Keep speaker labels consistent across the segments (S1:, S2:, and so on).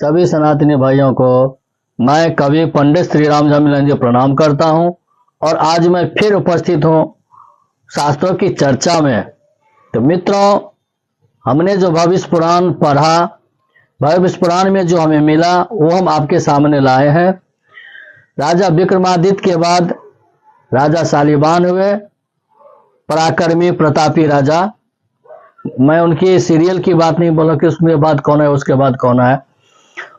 S1: सभी सनातनी भाइयों को मैं कवि पंडित श्री राम मिलन जी प्रणाम करता हूं और आज मैं फिर उपस्थित हूं शास्त्रों की चर्चा में। तो मित्रों, हमने जो भविष्य पुराण पढ़ा, भविष्य पुराण में जो हमें मिला वो हम आपके सामने लाए हैं। राजा विक्रमादित्य के बाद राजा शालिवाहन हुए, पराक्रमी प्रतापी राजा। मैं उनकी सीरियल की बात नहीं बोला कि उसके बाद कौन है, उसके बाद कौन है।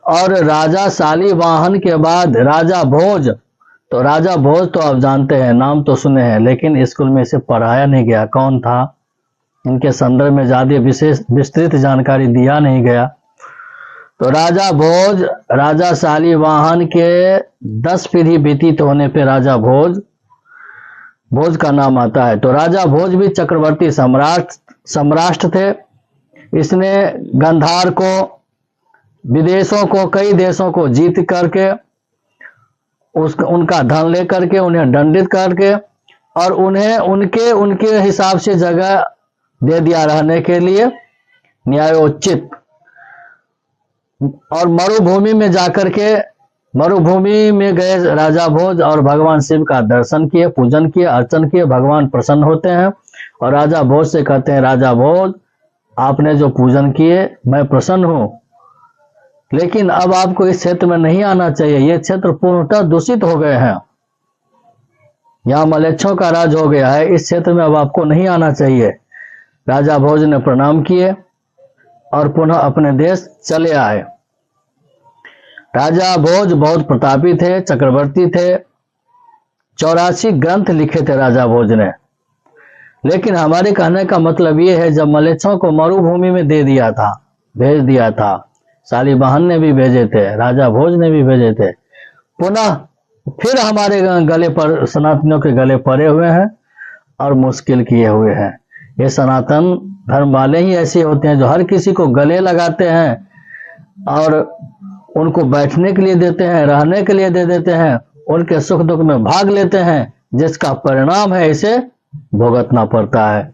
S1: और राजा शालिवाहन के बाद राजा भोज। तो राजा भोज तो आप जानते हैं, नाम तो सुने हैं, लेकिन स्कूल में इसे पढ़ाया नहीं गया कौन था, इनके संदर्भ में ज्यादा विस्तृत जानकारी दिया नहीं गया। तो राजा भोज, राजा शालिवाहन के 10 पीढ़ी व्यतीत होने पे राजा भोज का नाम आता है। तो राजा भोज भी चक्रवर्ती सम्राट थे। इसने गंधार को, विदेशों को, कई देशों को जीत करके उनका धन लेकर के उन्हें दंडित करके और उन्हें उनके हिसाब से जगह दे दिया रहने के लिए, न्यायोचित। और मरुभूमि में जाकर के, मरुभूमि में गए राजा भोज और भगवान शिव का दर्शन किए, पूजन किए, अर्चन किए। भगवान प्रसन्न होते हैं और राजा भोज से कहते हैं, राजा भोज आपने जो पूजन किए मैं प्रसन्न हूं, लेकिन अब आपको इस क्षेत्र में नहीं आना चाहिए। ये क्षेत्र पूर्णतः दूषित हो गए हैं, यहाँ मलेच्छों का राज हो गया है, इस क्षेत्र में अब आपको नहीं आना चाहिए। राजा भोज ने प्रणाम किए और पुनः अपने देश चले आए। राजा भोज बहुत प्रतापी थे, चक्रवर्ती थे। 84 ग्रंथ लिखे थे राजा भोज ने। लेकिन हमारे कहने का मतलब ये है, जब मलेच्छों को मरुभूमि में भेज दिया था, शालिवाहन ने भी भेजे थे, राजा भोज ने भी भेजे थे, पुनः फिर हमारे गले पर, सनातनियों के गले पड़े हुए हैं और मुश्किल किए हुए हैं। ये सनातन धर्म वाले ही ऐसे होते हैं जो हर किसी को गले लगाते हैं और उनको बैठने के लिए देते हैं, रहने के लिए दे देते हैं, उनके सुख दुख में भाग लेते हैं, जिसका परिणाम है इसे भुगतना पड़ता है।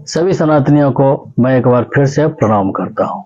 S1: सभी सनातनियों को मैं एक बार फिर से प्रणाम करता हूं।